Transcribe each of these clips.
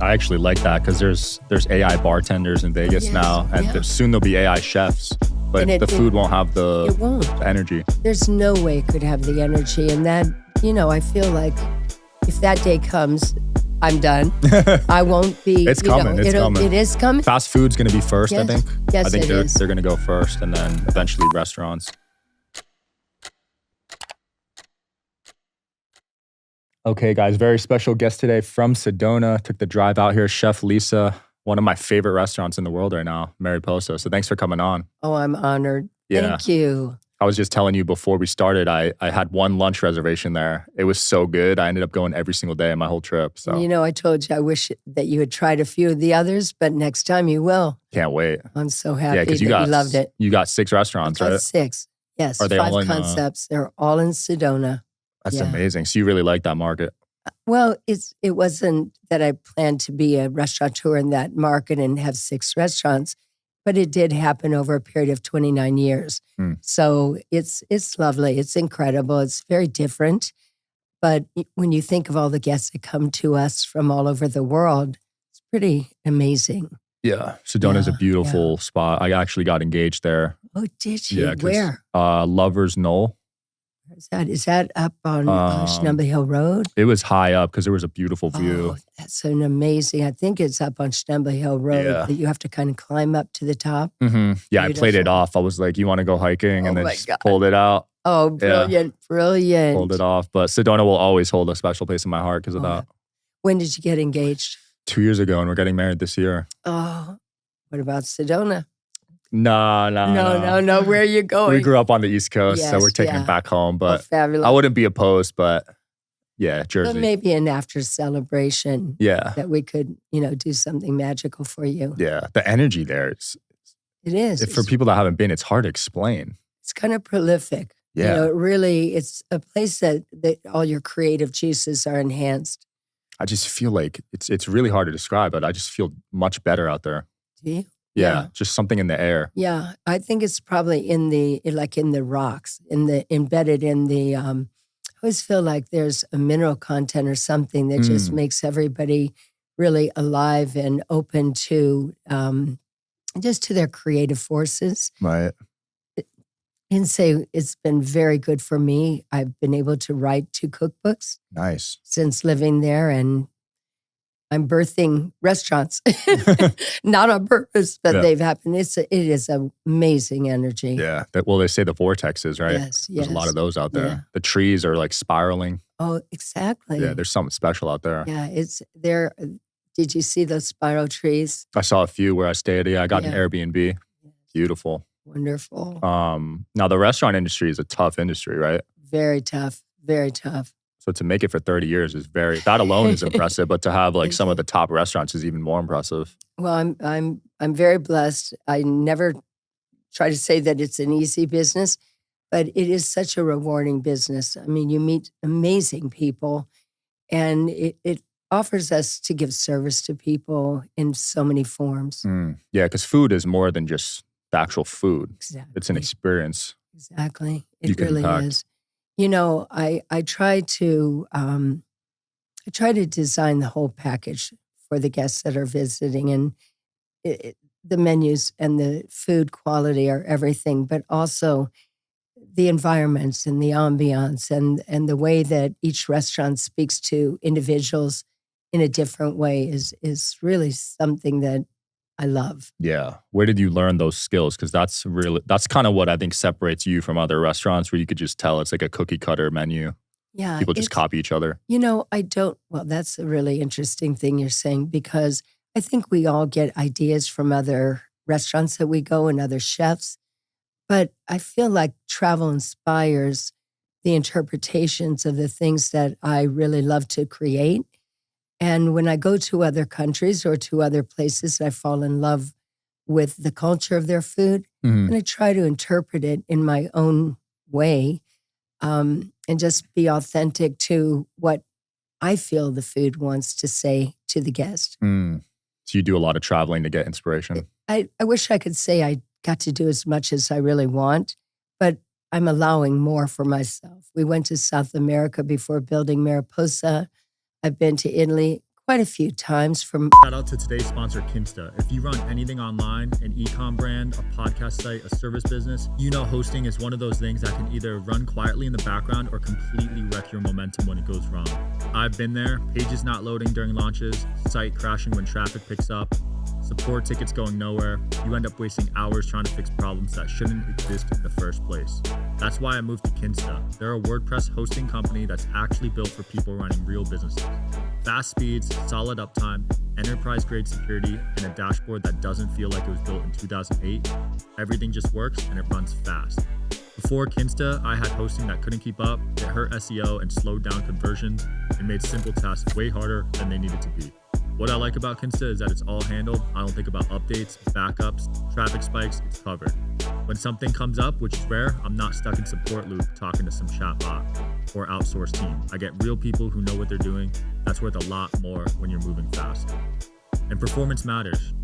I actually like that because there's AI bartenders in Vegas now, and soon there'll be AI chefs. But the food won't have the energy. There's no way it could have the energy. And that, I feel like if that day comes, I'm done. I won't be. It's coming. It's coming. It is coming. Fast food's going to be first, yes. I think. Yes, I think they're going to go first, and then eventually restaurants. Okay, guys, very special guest today from Sedona. Took the drive out here, Chef Lisa, one of my favorite restaurants in the world right now, Mariposa. So thanks for coming on. Oh, I'm honored. Yeah. Thank you. I was just telling you before we started, I had one lunch reservation there. It was so good. I ended up going every single day of my whole trip. So I told you I wish that you had tried a few of the others, but next time you will. Can't wait. I'm so happy that you loved it. You got 6 restaurants, right? 6. Yes. Are they 5 all in, concepts. They're all in Sedona. That's amazing. So you really like that market? Well, it wasn't that I planned to be a restaurateur in that market and have 6 restaurants, but it did happen over a period of 29 years. So it's lovely. It's incredible. It's very different. But when you think of all the guests that come to us from all over the world, it's pretty amazing. Yeah. Sedona's a beautiful spot. I actually got engaged there. Oh, did you? Yeah, where? Lover's Knoll. Is that up on Schnumby Hill Road? It was high up because there was a beautiful view. Oh, that's an amazing. I think it's up on Schnumby Hill Road that you have to kind of climb up to the top. Mm-hmm. Yeah, beautiful. I played it off. I was like, you want to go hiking? And then just pulled it out. Oh, brilliant, brilliant. Pulled it off. But Sedona will always hold a special place in my heart because of that. When did you get engaged? 2 years ago, and we're getting married this year. Oh, what about Sedona? No. Where are you going? We grew up on the East Coast, so we're taking it back home. But fabulous. I wouldn't be opposed, but Jersey. But maybe an after celebration. Yeah. That we could, do something magical for you. Yeah. The energy there is. It is. For people that haven't been, it's hard to explain. It's kind of prolific. Yeah. Really, it's a place that all your creative juices are enhanced. I just feel like it's really hard to describe, but I just feel much better out there. Do you? Yeah, just something in the air. Yeah, I think it's probably in the rocks, embedded in the. I always feel like there's a mineral content or something that just makes everybody really alive and open to just to their creative forces. Right. And say it's been very good for me. I've been able to write 2 cookbooks. Nice. Since living there, and I'm birthing restaurants, not on purpose, but they've happened. It is amazing energy. Yeah. They say the vortexes, right? Yes. There's a lot of those out there. Yeah. The trees are like spiraling. Oh, exactly. Yeah, there's something special out there. Yeah, it's there. Did you see those spiral trees? I saw a few where I stayed. Yeah, I got an Airbnb. Beautiful. Wonderful. Now the restaurant industry is a tough industry, right? Very tough. Very tough. So to make it for 30 years is that alone is impressive, but to have like some of the top restaurants is even more impressive. Well, I'm very blessed. I never try to say that it's an easy business, but it is such a rewarding business. I mean, you meet amazing people, and it offers us to give service to people in so many forms. Yeah, because food is more than just the actual food. Exactly. It's an experience. Exactly. It really is. I try to design the whole package for the guests that are visiting, and the menus and the food quality are everything, but also the environments and the ambiance and the way that each restaurant speaks to individuals in a different way is really something that I love. Yeah. Where did you learn those skills? Because that's kind of what I think separates you from other restaurants where you could just tell it's like a cookie cutter menu. Yeah. People just copy each other. Well, that's a really interesting thing you're saying, because I think we all get ideas from other restaurants that we go and other chefs. But I feel like travel inspires the interpretations of the things that I really love to create. And when I go to other countries or to other places, I fall in love with the culture of their food. And I try to interpret it in my own way and just be authentic to what I feel the food wants to say to the guest. So you do a lot of traveling to get inspiration? I wish I could say I got to do as much as I really want, but I'm allowing more for myself. We went to South America before building Mariposa. I've been to Italy quite a few times from. Shout out to today's sponsor, Kinsta. If you run anything online, an e-com brand, a podcast site, a service business, you know hosting is one of those things that can either run quietly in the background or completely wreck your momentum when it goes wrong. I've been there, pages not loading during launches, site crashing when traffic picks up, support tickets going nowhere. You end up wasting hours trying to fix problems that shouldn't exist in the first place. That's why I moved to Kinsta. They're a WordPress hosting company that's actually built for people running real businesses. Fast speeds, solid uptime, enterprise-grade security, and a dashboard that doesn't feel like it was built in 2008. Everything just works and it runs fast. Before Kinsta, I had hosting that couldn't keep up. It hurt SEO and slowed down conversions and made simple tasks way harder than they needed to be. What I like about Kinsta is that it's all handled. I don't think about updates, backups, traffic spikes, it's covered. When something comes up, which is rare, I'm not stuck in support loop talking to some chatbot or outsourced team. I get real people who know what they're doing. That's worth a lot more when you're moving fast. And performance matters.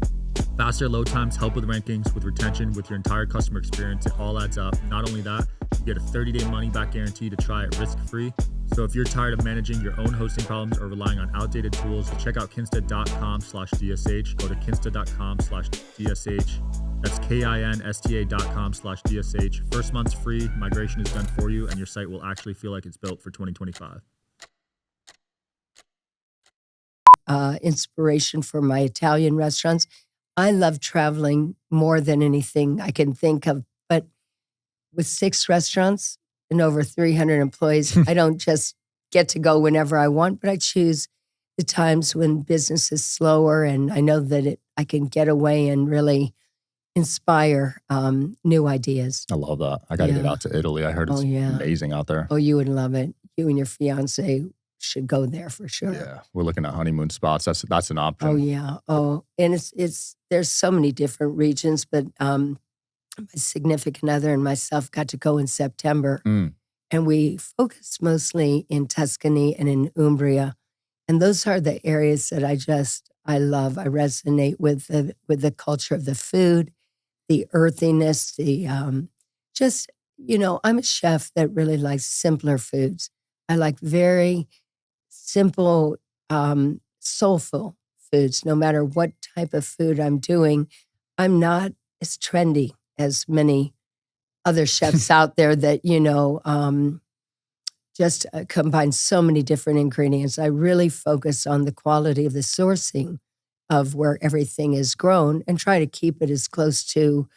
Faster load times help with rankings, with retention, with your entire customer experience. It all adds up. Not only that, you get a 30-day money-back guarantee to try it risk-free. So if you're tired of managing your own hosting problems or relying on outdated tools, check out kinsta.com/DSH. Go to kinsta.com/DSH. That's kinsta.com/DSH. First month's free. Migration is done for you, and your site will actually feel like it's built for 2025. Inspiration for my Italian restaurants. I love traveling more than anything I can think of, but with 6 restaurants and over 300 employees, I don't just get to go whenever I want, but I choose the times when business is slower and I know that I can get away and really inspire new ideas. I love that. I got to get out to Italy. I heard it's amazing out there. Oh, you would love it. You and your fiance should go there for sure. Yeah, we're looking at honeymoon spots. That's an option. Oh yeah. Oh, and it's there's so many different regions, but my significant other and myself got to go in September, and we focused mostly in Tuscany and in Umbria, and those are the areas that I love. I resonate with the culture of the food, the earthiness, the just I'm a chef that really likes simpler foods. I like very simple, soulful foods. No matter what type of food I'm doing, I'm not as trendy as many other chefs out there that, just combine so many different ingredients. I really focus on the quality of the sourcing of where everything is grown and try to keep it as close to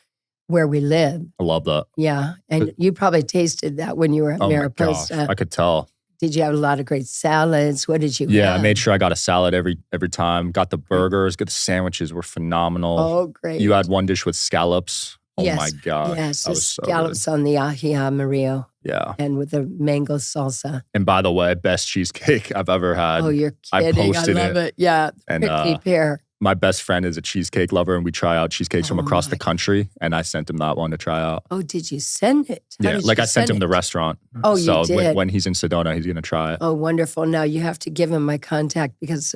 where we live. I love that. Yeah. And you probably tasted that when you were at Mariposa. My gosh, I could tell. Did you have a lot of great salads? What did you have? I made sure I got a salad every time. Got the burgers, got the sandwiches were phenomenal. Oh, great. You had one dish with scallops. Oh my God. Yes, that the was so scallops good. on the ají amarillo. Yeah. And with the mango salsa. And by the way, best cheesecake I've ever had. Oh, you're kidding. I posted love it. Yeah. And prickly pear. my best friend is a cheesecake lover and we try out cheesecakes from across the country. And I sent him that one to try out. Oh, did you send it? Yeah, like I sent him the restaurant. Oh, you so did? when he's in Sedona, he's going to try it. Oh, wonderful. Now you have to give him my contact because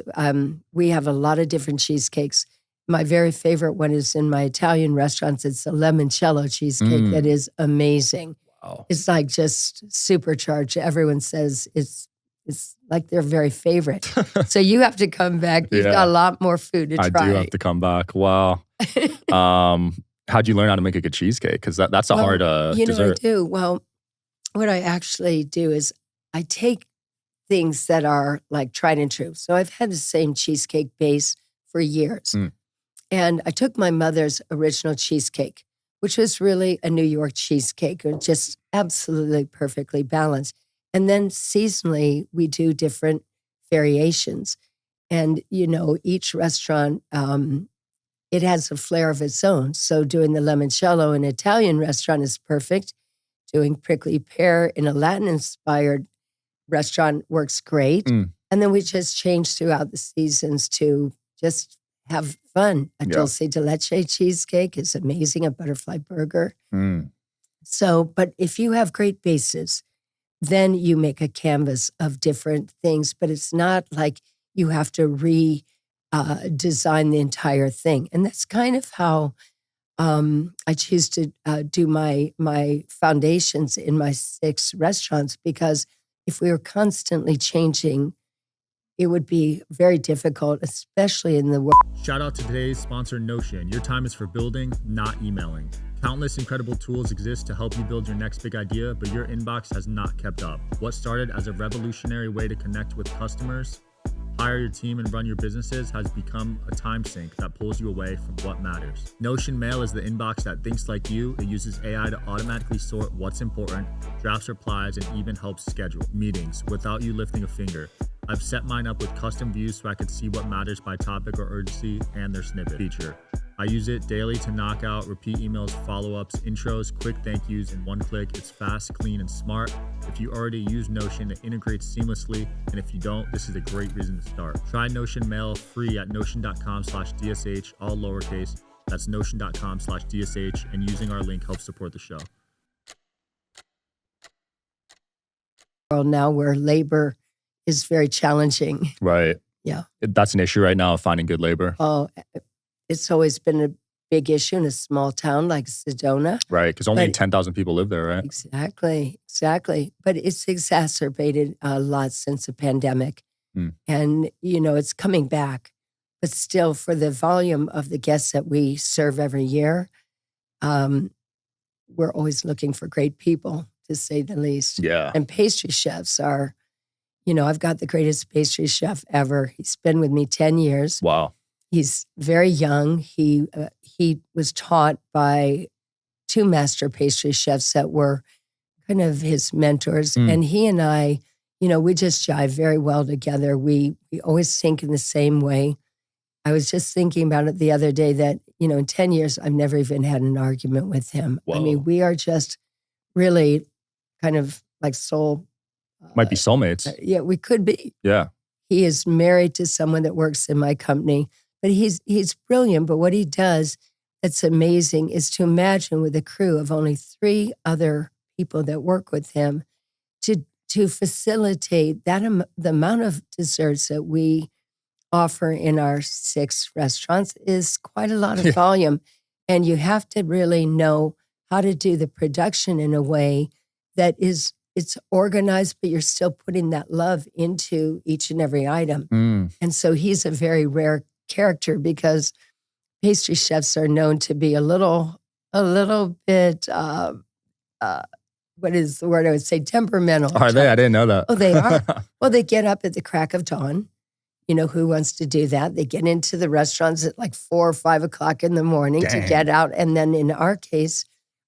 we have a lot of different cheesecakes. My very favorite one is in my Italian restaurants. It's a limoncello cheesecake that is amazing. Wow. It's like just supercharged. Everyone says it's like their very favorite. So you have to come back. You've got a lot more food to try. I do have to come back. Wow. How'd you learn how to make a good cheesecake? Because that's a hard dessert. I do. Well, what I actually do is I take things that are like tried and true. So I've had the same cheesecake base for years. And I took my mother's original cheesecake, which was really a New York cheesecake, just absolutely perfectly balanced. And then seasonally, we do different variations. And, each restaurant, it has a flair of its own. So doing the limoncello in an Italian restaurant is perfect. Doing prickly pear in a Latin-inspired restaurant works great. And then we just change throughout the seasons to just have fun. A dulce de leche cheesecake is amazing, a butterfly burger. So, but if you have great bases, then you make a canvas of different things, but it's not like you have to design the entire thing. And that's kind of how I choose to do my foundations in my 6 restaurants, because if we were constantly changing it would be very difficult, especially in the world. Shout out to today's sponsor, Notion. Your time is for building, not emailing. Countless incredible tools exist to help you build your next big idea, but your inbox has not kept up. What started as a revolutionary way to connect with customers, hire your team, and run your businesses has become a time sink that pulls you away from what matters. Notion Mail is the inbox that thinks like you. It uses AI to automatically sort what's important, drafts replies, and even helps schedule meetings without you lifting a finger. I've set mine up with custom views so I can see what matters by topic or urgency and their snippet feature. I use it daily to knock out repeat emails, follow-ups, intros, quick thank yous in one click. It's fast, clean, and smart. If you already use Notion, it integrates seamlessly. And if you don't, this is a great reason to start. Try Notion Mail free at notion.com/DSH, all lowercase. That's notion.com/DSH, and using our link helps support the show. Now where labor is very challenging. Right. Yeah. That's an issue right now, finding good labor. Oh, it's always been a big issue in a small town like Sedona. Right, because only 10,000 people live there, right? Exactly. But it's exacerbated a lot since the pandemic. And, it's coming back. But still, for the volume of the guests that we serve every year, we're always looking for great people, to say the least. Yeah. And pastry chefs are, I've got the greatest pastry chef ever. He's been with me 10 years. Wow. He's very young. He was taught by two master pastry chefs that were kind of his mentors. And he and I, we just jive very well together. We always think in the same way. I was just thinking about it the other day that, in 10 years, I've never even had an argument with him. Whoa. I mean, we are just really kind of like soul. Might be soulmates. Yeah, we could be. Yeah. He is married to someone that works in my company. But he's brilliant. But what he does that's amazing is to imagine with a crew of only 3 other people that work with him to facilitate that the amount of desserts that we offer in our 6 restaurants is quite a lot of volume. And you have to really know how to do the production in a way that it's organized, but you're still putting that love into each and every item. And so he's a very rare character because pastry chefs are known to be a little bit what is the word I would say, temperamental. Are they? I didn't know that. Oh, they are. Well, they get up at the crack of dawn. Who wants to do that? They get into the restaurants at like 4 or 5 o'clock in the morning to get out. And then in our case,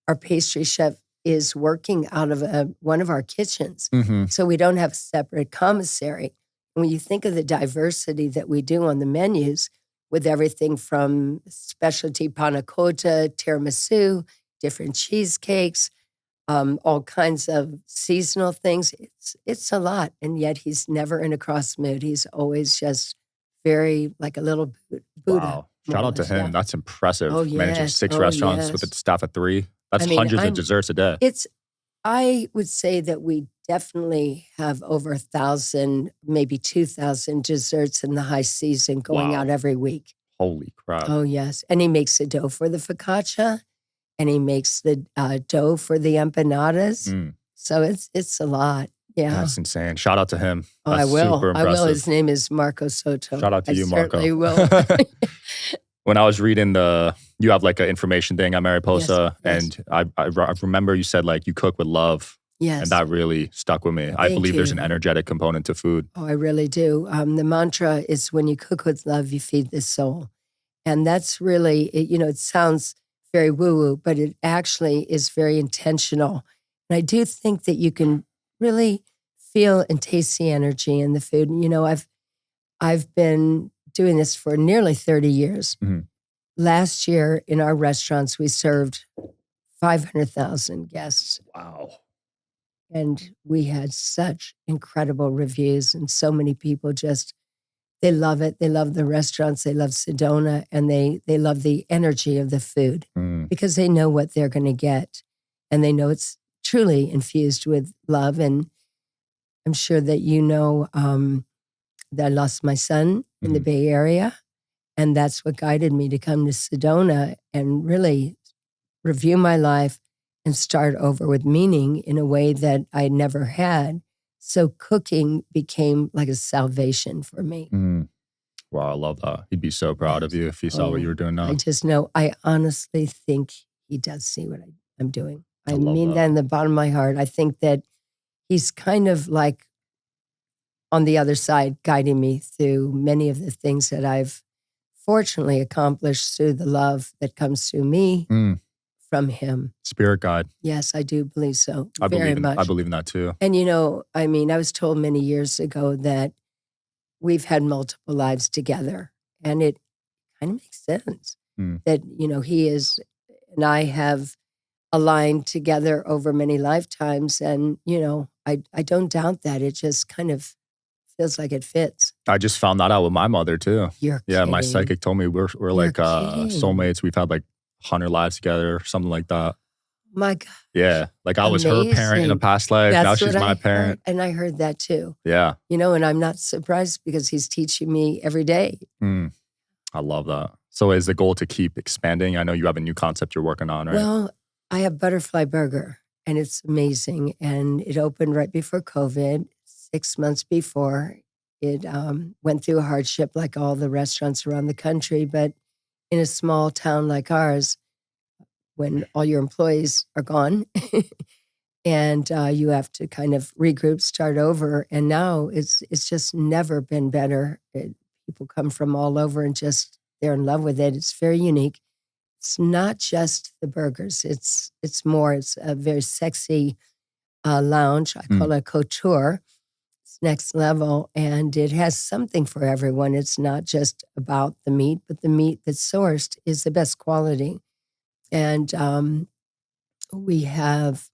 our pastry chef is working out of one of our kitchens. So we don't have a separate commissary. When you think of the diversity that we do on the menus, with everything from specialty panna cotta, tiramisu, different cheesecakes, all kinds of seasonal things, it's a lot. And yet he's never in a cross mood. He's always just very like a little Buddha. Wow. Shout out to him. Yeah. That's impressive. Oh, Managing 6 restaurants with a staff of 3. That's hundreds of desserts a day. I would say that we definitely have over 1,000, maybe 2,000 desserts in the high season going out every week. Holy crap. Oh, yes. And he makes the dough for the focaccia, and he makes the dough for the empanadas. So it's a lot. Yeah. That's insane. Shout out to him. Oh, That's I will. Super impressive. I will. His name is Marco Soto. Shout out to you, Marco. I certainly will. When I was reading you have like an information thing on Mariposa, yes. and I remember you said like you cook with love. Yes. And that really stuck with me. I believe there's an energetic component to food. Oh, I really do. The mantra is when you cook with love, you feed the soul. And that's really, it sounds very woo-woo, but it actually is very intentional. And I do think that you can really feel and taste the energy in the food. And, I've been doing this for nearly 30 years. Last year in our restaurants, we served 500,000 guests. Wow. And we had such incredible reviews, and so many people they love it. They love the restaurants. They love Sedona, and they love the energy of the food because they know what they're going to get. And they know it's truly infused with love. And I'm sure that that I lost my son in the Bay Area. And that's what guided me to come to Sedona and really review my life and start over with meaning in a way that I never had So cooking became like a salvation for me. Wow, I love that. He'd be so proud of you if he saw what you were doing now. I just know, I honestly think he does see what I'm doing. I love mean that in the bottom of my heart. I think that he's kind of like on the other side, guiding me through many of the things that I've fortunately accomplished through the love that comes through me from him. Spirit guide. Yes, I do believe so. I very much. I believe in that too. And I mean, I was told many years ago that we've had multiple lives together, and it kind of makes sense that, he is, and I have aligned together over many lifetimes. And, I don't doubt that. It just kind of feels like it fits. I just found that out with my mother too. You're Yeah, my kidding. psychic told me we're like kidding. soulmates. We've had like 100 lives together or something like that. My God. Yeah, like I was her parent in a past life. That's now she's what my I parent. heard, and I heard that too. Yeah. And I'm not surprised because he's teaching me every day. I love that. So is the goal to keep expanding? I know you have a new concept you're working on, right? Well, I have Butterfly Burger, and it's amazing. And it opened right before COVID, 6 months before. It went through a hardship like all the restaurants around the country. But in a small town like ours, when all your employees are gone and you have to kind of regroup, start over. And now it's just never been better. People come from all over and just they're in love with it. It's very unique. It's not just the burgers. It's more. It's a very sexy lounge. I call it couture. It's next level, and it has something for everyone. It's not just about the meat, but the meat that's sourced is the best quality. And we have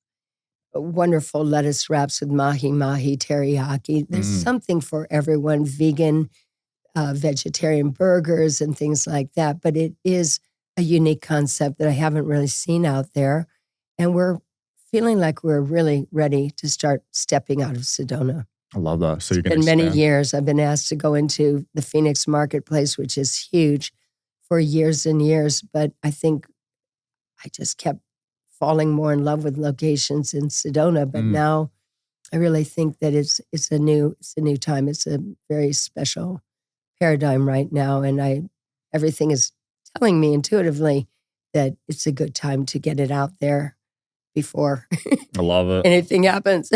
wonderful lettuce wraps with mahi teriyaki. There's something for everyone. Vegan, vegetarian burgers and things like that. But it is a unique concept that I haven't really seen out there. And we're feeling like we're really ready to start stepping out of Sedona. I love that. So you're going to It's been expand. many years. I've been asked to go into the Phoenix marketplace, which is huge, for years and years. But I think I just kept falling more in love with locations in Sedona. But now I really think that it's a new time. It's a very special paradigm right now. And everything is telling me intuitively that it's a good time to get it out there before I love it. anything happens.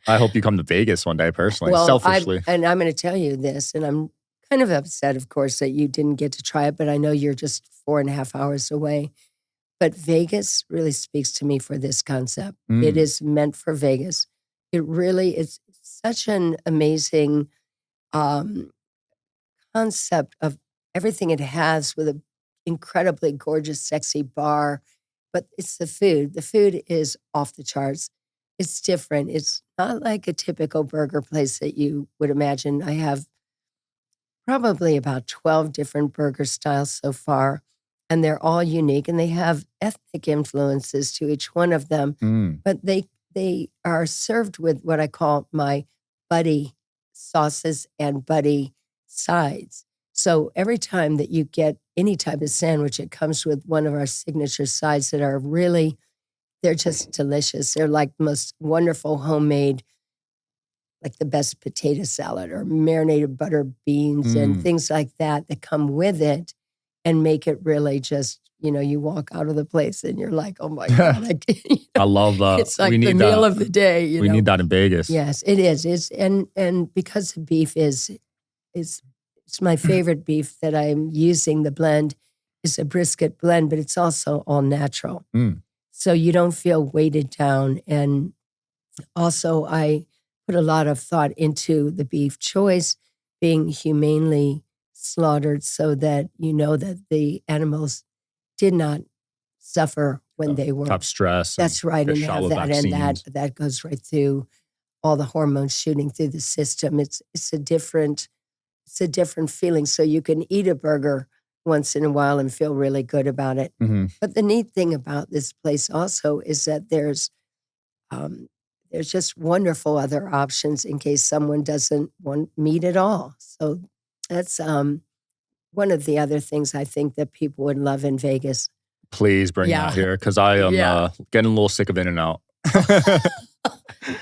I hope you come to Vegas one day personally, Well, selfishly. I'm going to tell you this, and I'm kind of upset, of course, that you didn't get to try it, but I know you're just 4.5 hours away. But Vegas really speaks to me for this concept. It is meant for Vegas. It really is such an amazing concept of everything it has, with an incredibly gorgeous, sexy bar. But it's the food. The food is off the charts. It's different. It's not like a typical burger place that you would imagine. I have probably about 12 different burger styles so far, and they're all unique, and they have ethnic influences to each one of them. But they are served with what I call my buddy sauces and buddy sides. So every time that you get any type of sandwich, it comes with one of our signature sides that are really, they're just delicious. They're like the most wonderful homemade, like the best potato salad or marinated butter beans and things like that come with it and make it really just, you walk out of the place and you're like, oh my God. I love that. It's like the meal of the day. We need that in Vegas. Yes, it is. And because the beef is it's my favorite beef that I'm using. The blend is a brisket blend, but it's also all natural. So you don't feel weighted down. And also I put a lot of thought into the beef choice being humanely slaughtered so that that the animals did not suffer when they were. Top stress. That's right. And shot have with that, vaccines. and that goes right through all the hormones shooting through the system. It's a different feeling. So you can eat a burger once in a while and feel really good about it. But the neat thing about this place also is that there's just wonderful other options in case someone doesn't want meat at all. So that's one of the other things I think that people would love in Vegas. Please bring that here, because I am getting a little sick of In-N-Out.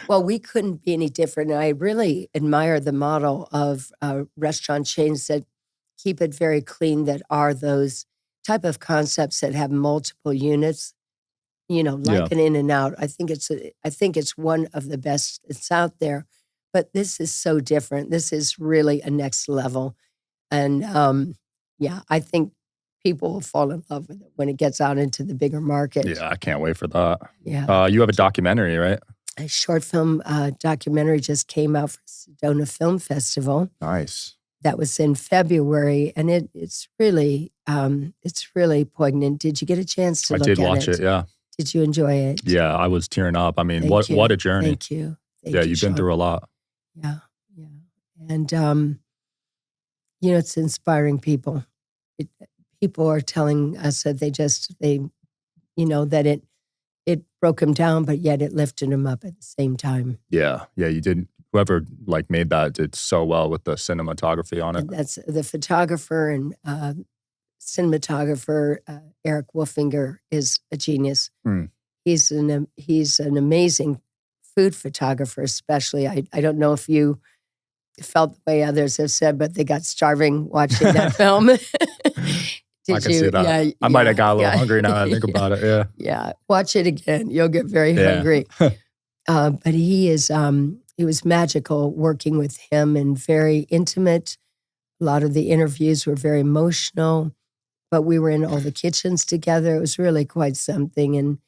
Well, we couldn't be any different. I really admire the model of restaurant chains that keep it very clean, that are those type of concepts that have multiple units, Yeah. like an In-N-Out. I think it's one of the best that's out there. But this is so different. This is really a next level. And yeah, I think people will fall in love with it when it gets out into the bigger market. Yeah, I can't wait for that. Yeah. You have a documentary, right? A short film documentary just came out for Sedona Film Festival. Nice. That was in February, and it's really poignant. Did you get a chance to look at it? I did watch it, yeah. Did you enjoy it? Yeah, I was tearing up. I mean, Thank you. what a journey. Thank you. Yeah, you've been through a lot. Yeah, yeah. And, it's inspiring people. People are telling us that that it broke them down, but yet it lifted them up at the same time. Yeah, you did. Whoever made that did so well with the cinematography on it. And that's the photographer and cinematographer, Eric Wolfinger, is a genius. Mm. He's an amazing food photographer, especially. I don't know if you felt the way others have said, but they got starving watching that film. I can see that. Yeah, I might have got a little hungry now I think about it. Yeah. Yeah. Watch it again. You'll get very hungry. But he was magical working with him, and very intimate. A lot of the interviews were very emotional, but we were in all the kitchens together. It was really quite something. And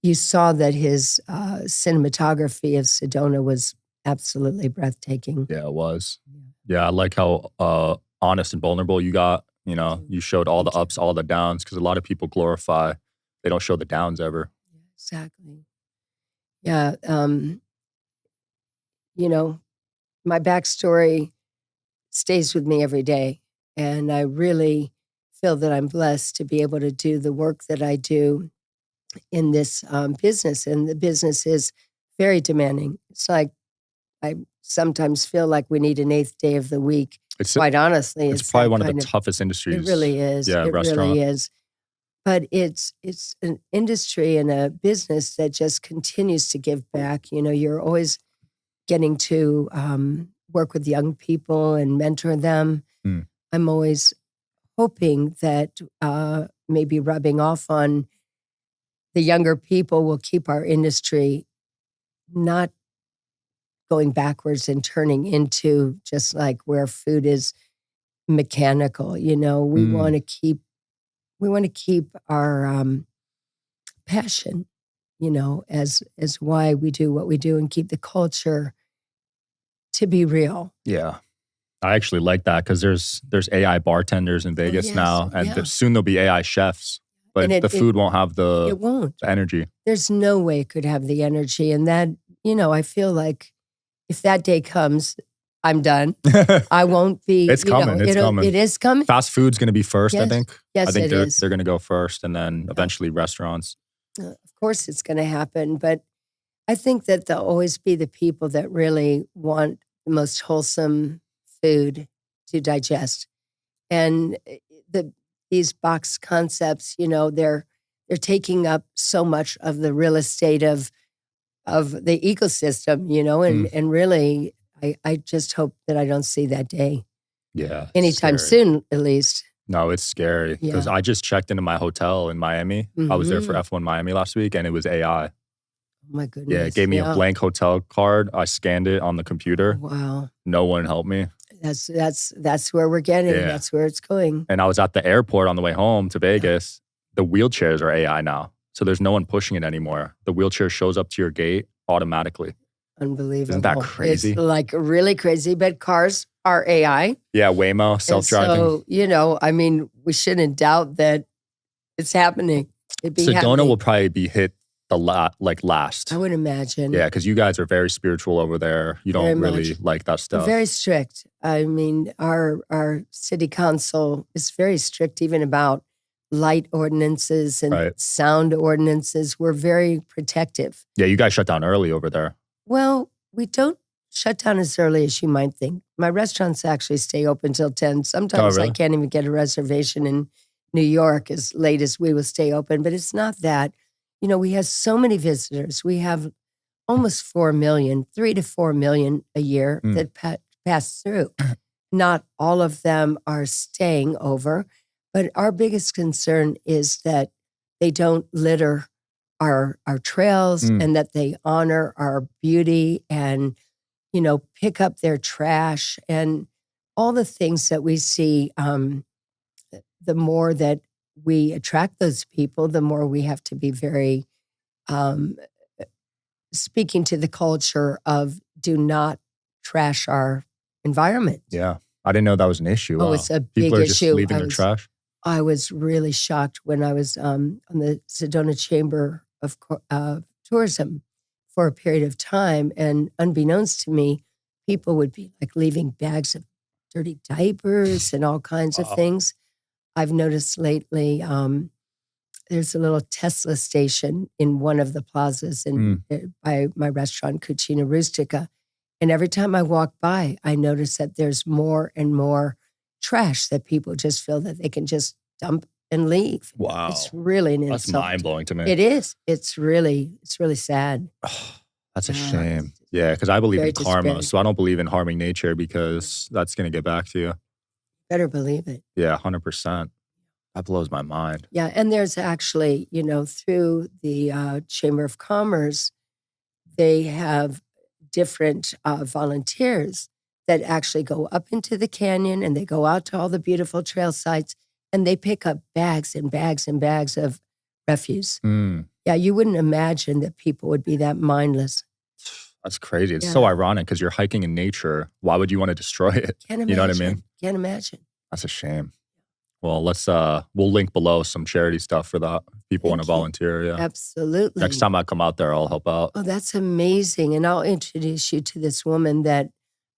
you saw that his cinematography of Sedona was absolutely breathtaking. Yeah, it was. Yeah, I like how honest and vulnerable you got. You showed all the ups, all the downs, because a lot of people glorify. They don't show the downs ever. Exactly. Yeah. My backstory stays with me every day. And I really feel that I'm blessed to be able to do the work that I do in this business. And the business is very demanding. It's like, I sometimes feel like we need an 8th day of the week. Quite honestly, it's probably one of the toughest industries. It really is. Yeah, it restaurant. really is. But it's an industry and a business that just continues to give back. You're always getting to work with young people and mentor them. Mm. I'm always hoping that maybe rubbing off on the younger people will keep our industry not going backwards and turning into just like where food is mechanical. We want to keep our passion, as why we do what we do, and keep the culture to be real. Yeah. I actually like that, because there's AI bartenders in Vegas now, and soon there'll be AI chefs, but the food won't have the energy. There's no way it could have the energy. And that, I feel like if that day comes, I'm done. I won't be. It's coming. It's coming. It is coming. Fast food's going to be first, Yes. I think. Yes, I think it is. they're going to go first, and then eventually restaurants. Of course it's going to happen. But I think that there'll always be the people that really want the most wholesome food to digest. And these box concepts, they're taking up so much of the real estate of the ecosystem, and really, I just hope that I don't see that day. Yeah. Anytime soon, at least. No, it's scary, because I just checked into my hotel in Miami. I was there for F1 Miami last week, and it was AI. Oh my goodness. Yeah, it gave me a blank hotel card. I scanned it on the computer. Wow. No one helped me. That's where we're getting. Yeah. That's where it's going. And I was at the airport on the way home to Vegas. The wheelchairs are AI now. So there's no one pushing it anymore. The wheelchair shows up to your gate automatically. Unbelievable. Isn't that crazy? It's like really crazy, but cars are AI. Yeah, Waymo, self-driving. So, we shouldn't doubt that it's happening. Sedona will probably be hit last. I would imagine. Yeah, because you guys are very spiritual over there. You don't really like that stuff. We're very strict. Our city council is very strict even about light ordinances and sound ordinances. We're very protective. Yeah, you guys shut down early over there. Well, we don't shut down as early as you might think. My restaurants actually stay open till 10. Sometimes I can't even get a reservation in New York as late as we will stay open, but it's not that. We have so many visitors. We have almost 4 million, 3 to 4 million a year that pass through. Not all of them are staying over, but our biggest concern is that they don't litter our trails and that they honor our beauty and, pick up their trash and all the things that we see. The more that we attract those people, the more we have to be very speaking to the culture of do not trash our environment. Yeah. I didn't know that was an issue. Oh, Wow. it's a People big are just issue. leaving their trash. I was really shocked when I was on the Sedona Chamber of Tourism for a period of time. And unbeknownst to me, people would be like leaving bags of dirty diapers and all kinds of things. I've noticed lately, there's a little Tesla station in one of the plazas by my restaurant, Cucina Rustica. And every time I walk by, I notice that there's more and more trash that people just feel that they can just dump and leave. Wow. It's really an That's insult. mind-blowing to me. It is. It's really sad. That's a shame. Yeah, because I believe Very in karma, despairing. so I don't believe in harming nature because that's going to get back to you. Better believe it. Yeah, 100%. That blows my mind. Yeah, and there's actually, through the Chamber of Commerce, they have different volunteers that actually go up into the canyon and they go out to all the beautiful trail sites and they pick up bags and bags and bags of refuse. Yeah, you wouldn't imagine that people would be that mindless. That's crazy. It's so ironic because you're hiking in nature. Why would you want to destroy it? Can't imagine. You know what I mean? Can't imagine. That's a shame. Well, we'll link below some charity stuff for that. People want to volunteer. Yeah. Absolutely. Next time I come out there, I'll help out. Oh, that's amazing. And I'll introduce you to this woman that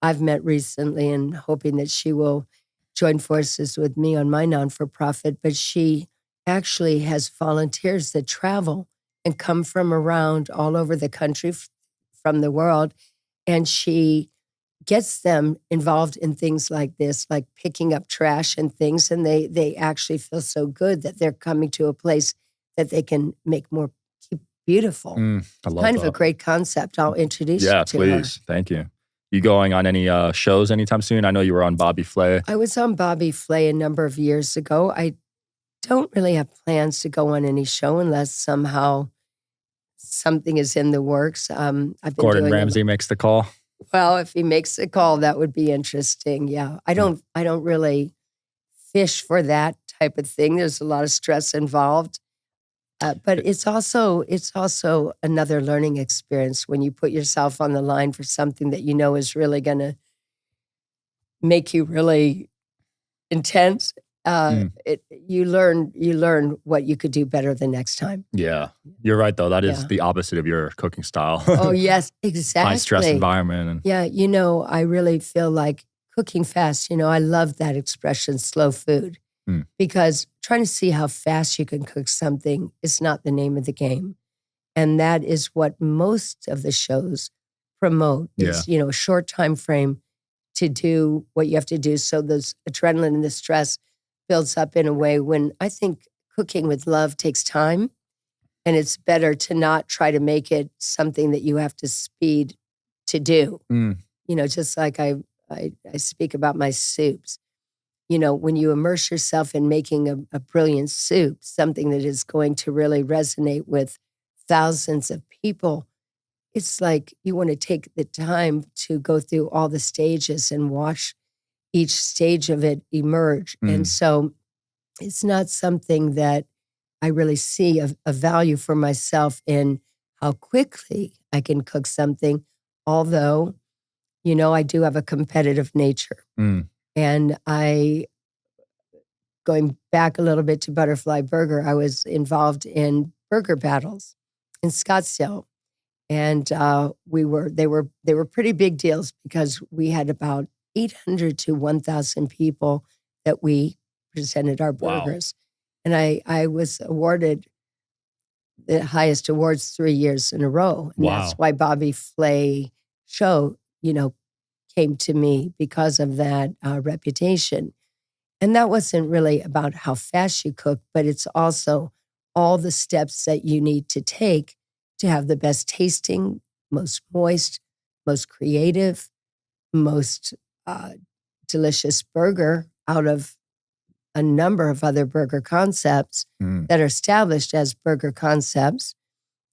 I've met recently and hoping that she will join forces with me on my non-for-profit. But she actually has volunteers that travel and come from around all over the country, from the world. And she gets them involved in things like this, like picking up trash and things. And they actually feel so good that they're coming to a place that they can make more beautiful. I love Kind that. of a great concept. I'll introduce you to her. Yeah, please. Thank you. You going on any shows anytime soon? I know you were on Bobby Flay. I was on Bobby Flay a number of years ago. I don't really have plans to go on any show unless somehow something is in the works. I've been Gordon doing Ramsay makes the call. Well, if he makes a call, that would be interesting. Yeah, I don't really fish for that type of thing. There's a lot of stress involved, but it's also another learning experience when you put yourself on the line for something that you know is really going to make you really intense. You learn what you could do better the next time. Yeah, you're right though. That is the opposite of your cooking style. Oh yes, exactly. High stress environment. And yeah, I really feel like cooking fast. I love that expression, slow food, because trying to see how fast you can cook something is not the name of the game, and that is what most of the shows promote. Is a short time frame to do what you have to do, so those adrenaline and the stress builds up in a way when I think cooking with love takes time, and it's better to not try to make it something that you have to speed to do. Just like I speak about my soups. When you immerse yourself in making a brilliant soup, something that is going to really resonate with thousands of people, it's like you want to take the time to go through all the stages and watch each stage of it emerge. And so it's not something that I really see a value for myself in how quickly I can cook something, although, I do have a competitive nature. And going back a little bit to Butterfly Burger, I was involved in burger battles in Scottsdale. And they were pretty big deals because we had about 800 to 1,000 people that we presented our burgers. And I was awarded the highest awards 3 years in a row. And that's why Bobby Flay show, came to me because of that reputation. And that wasn't really about how fast you cook, but it's also all the steps that you need to take to have the best tasting most moist, most creative, most delicious burger out of a number of other burger concepts that are established as burger concepts.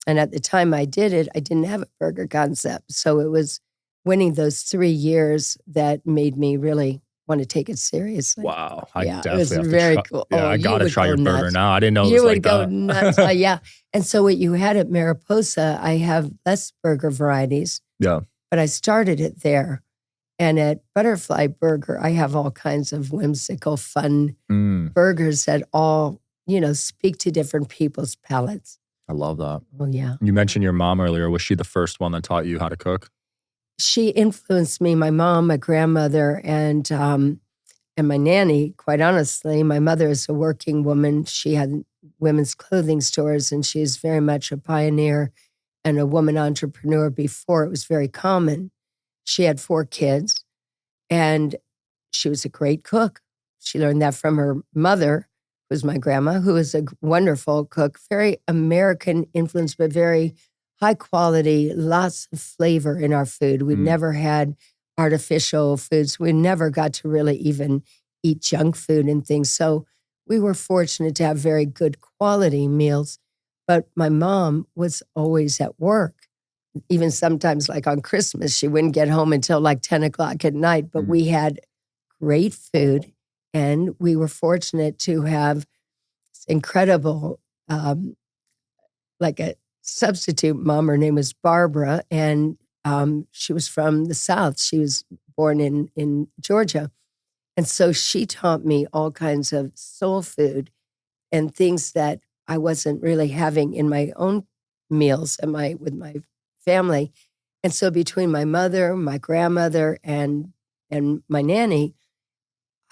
And at the time I did it, I didn't have a burger concept. So it was winning those 3 years that made me really want to take it seriously. Wow. I Yeah, it definitely was have to very try. cool. Yeah, Oh, I you got to would try go your burger nuts. now. I didn't know it You was would like go that. nuts. Yeah. And so what you had at Mariposa, I have less burger varieties, Yeah. but I started it there. And at Butterfly Burger, I have all kinds of whimsical, fun burgers that all, speak to different people's palates. I love that. Oh, yeah. You mentioned your mom earlier. Was she the first one that taught you how to cook? She influenced me, my mom, my grandmother, and my nanny. Quite honestly, my mother is a working woman. She had women's clothing stores, and she's very much a pioneer and a woman entrepreneur before it was very common. She had 4 kids, and she was a great cook. She learned that from her mother, who was my grandma, who was a wonderful cook, very American influence, but very high quality, lots of flavor in our food. We never had artificial foods. We never got to really even eat junk food and things. So we were fortunate to have very good quality meals. But my mom was always at work. Even sometimes, like on Christmas, she wouldn't get home until like 10 o'clock at night. But we had great food, and we were fortunate to have incredible, like a substitute mom. Her name was Barbara, and she was from the South. She was born in Georgia. And so she taught me all kinds of soul food and things that I wasn't really having in my own meals with my family. And so between my mother, my grandmother, and my nanny,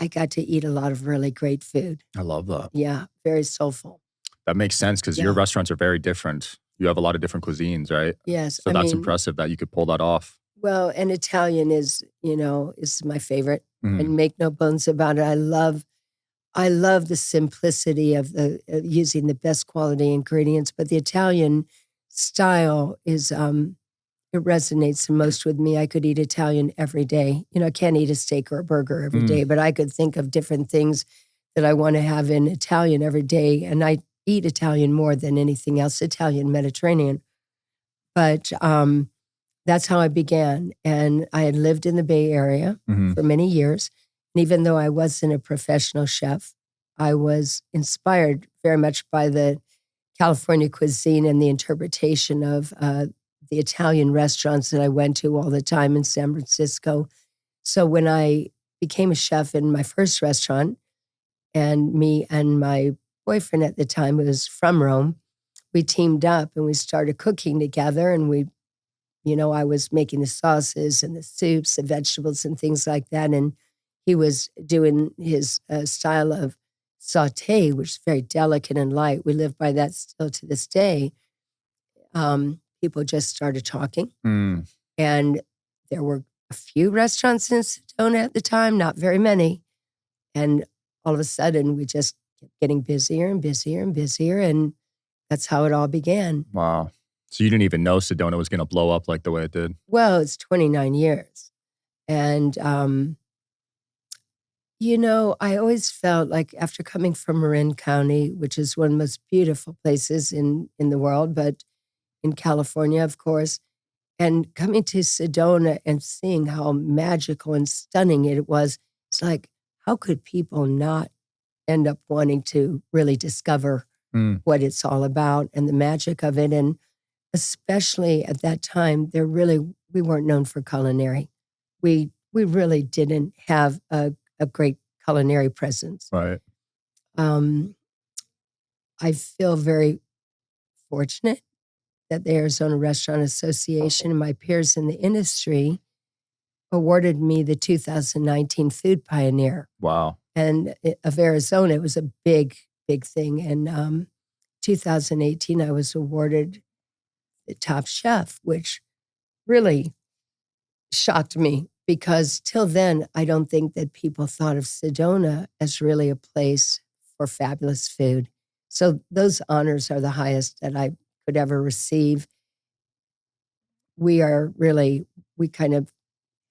I got to eat a lot of really great food. I love that. Yeah, very soulful. That makes sense because your restaurants are very different. You have a lot of different cuisines, right? Yes. So that's impressive that you could pull that off. Well, and Italian is my favorite. Mhm. And make no bones about it. I love the simplicity of using the best quality ingredients, but the Italian style is it resonates the most with me. I could eat Italian every day. I can't eat a steak or a burger every day, but I could think of different things that I want to have in Italian every day. And I eat Italian more than anything else, Italian, Mediterranean. But that's how I began. And I had lived in the Bay Area for many years. And even though I wasn't a professional chef, I was inspired very much by the California cuisine and the interpretation of the Italian restaurants that I went to all the time in San Francisco. So when I became a chef in my first restaurant, and me and my boyfriend at the time, who was from Rome, we teamed up and we started cooking together. And I was making the sauces and the soups, the vegetables and things like that. And he was doing his style of sauté, which is very delicate and light. We live by that still to this day. People just started talking. And there were a few restaurants in Sedona at the time, not very many. And all of a sudden, we just kept getting busier and busier and busier. And that's how it all began. Wow. So you didn't even know Sedona was going to blow up like the way it did? Well, it's 29 years. And, I always felt like after coming from Marin County, which is one of the most beautiful places in the world, but in California, of course, and coming to Sedona and seeing how magical and stunning it was, it's like, how could people not end up wanting to really discover what it's all about and the magic of it? And especially at that time, we weren't known for culinary. We really didn't have a great culinary presence. Right. I feel very fortunate that the Arizona Restaurant Association and my peers in the industry awarded me the 2019 Food Pioneer. Wow. And of Arizona, it was a big, big thing. And 2018, I was awarded the top chef, which really shocked me because till then, I don't think that people thought of Sedona as really a place for fabulous food. So those honors are the highest that I could ever receive. we kind of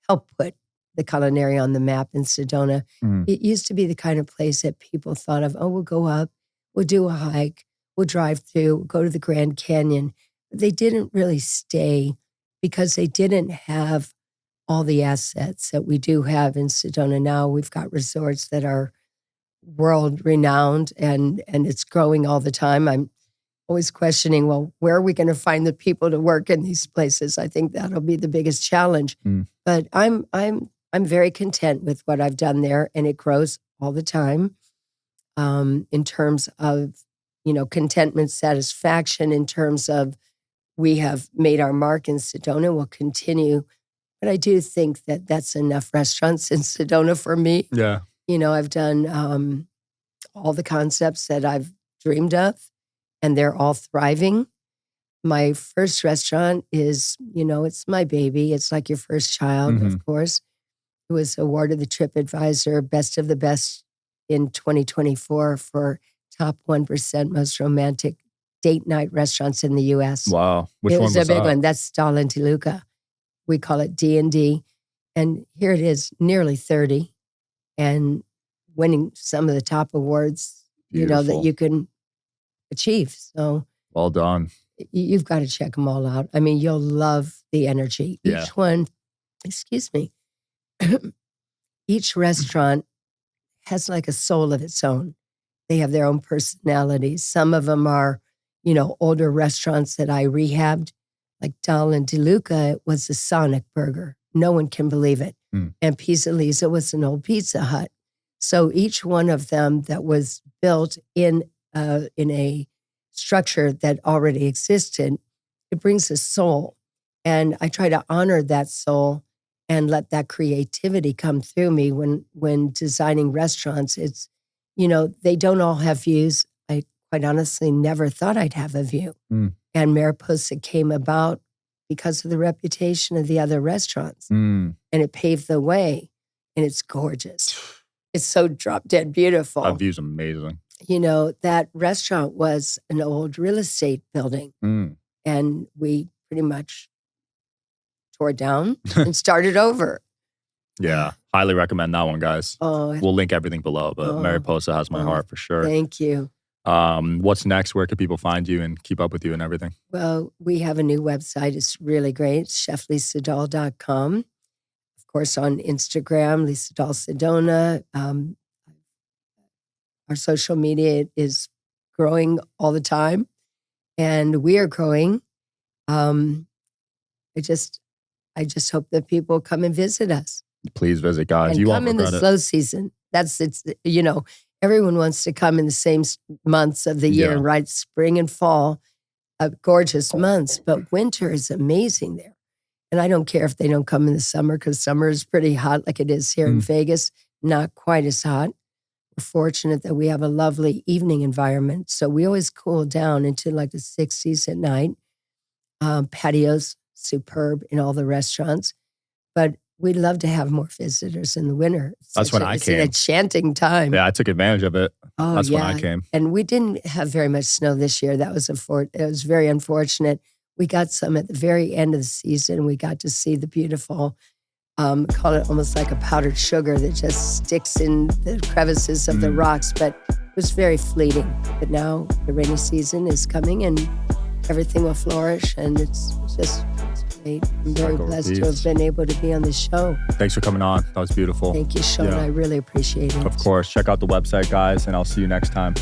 help put the Culinary on the map in Sedona. It used to be the kind of place that people thought of, oh, we'll go up, we'll do a hike, we'll drive through, go to the Grand Canyon. But they didn't really stay because they didn't have all the assets that we do have in Sedona now. We've got resorts that are world renowned and it's growing all the time. I'm always questioning, well, where are we going to find the people to work in these places? I think that'll be the biggest challenge. But I'm very content with what I've done there, and it grows all the time. In terms of, contentment, satisfaction, in terms of we have made our mark in Sedona, we'll continue. But I do think that that's enough restaurants in Sedona for me. Yeah. I've done all the concepts that I've dreamed of, and they're all thriving. My first restaurant is, it's my baby. It's like your first child, of course. It was awarded the TripAdvisor Best of the Best in 2024 for top 1% most romantic date night restaurants in the U.S. Wow. Which one was a big that? one. That's Dahl and DeLuca. We call it D&D. And here it is, nearly 30, and winning some of the top awards, that you can achieve. So well done. You've got to check them all out. I mean, you'll love the energy. Yeah. Each one, excuse me, each restaurant has like a soul of its own. They have their own personalities. Some of them are, older restaurants that I rehabbed, like Dahl and DeLuca was a Sonic burger. No one can believe it. And Pizza Lisa was an old Pizza Hut. So each one of them that was built in a structure that already existed, it brings a soul. And I try to honor that soul and let that creativity come through me when designing restaurants. It's, they don't all have views. I quite honestly never thought I'd have a view. And Mariposa came about because of the reputation of the other restaurants. And it paved the way, and it's gorgeous. It's so drop dead beautiful. That view's amazing. That restaurant was an old real estate building, and we pretty much tore it down and started over. Yeah, highly recommend that one, guys. Oh, We'll link everything below, but Mariposa has my heart for sure. Thank you. What's next? Where can people find you and keep up with you and everything? Well, we have a new website. It's really great. It's cheflisadahl.com. Of course, on Instagram, Lisa Dahl Sedona. Our social media is growing all the time, and we are growing. I just hope that people come and visit us. Please visit, guys. And you come in the it. slow season. Everyone wants to come in the same months of the year, right? Spring and fall, gorgeous months. But winter is amazing there. And I don't care if they don't come in the summer, because summer is pretty hot like it is here in Vegas. Not quite as hot. We're fortunate that we have a lovely evening environment. So we always cool down into like the 60s at night. Patios, superb in all the restaurants. But we'd love to have more visitors in the winter. That's when I came. It's an enchanting time. Yeah, I took advantage of it. That's when I came. And we didn't have very much snow this year. That was it was very unfortunate. We got some at the very end of the season. We got to see the beautiful, call it almost like a powdered sugar that just sticks in the crevices of the rocks. But it was very fleeting. But now the rainy season is coming and everything will flourish. And it's great. I'm very blessed to have been able to be on this show. Thanks for coming on. That was beautiful. Thank you, Sean. I really appreciate it. Of course. Check out the website, guys, and I'll see you next time.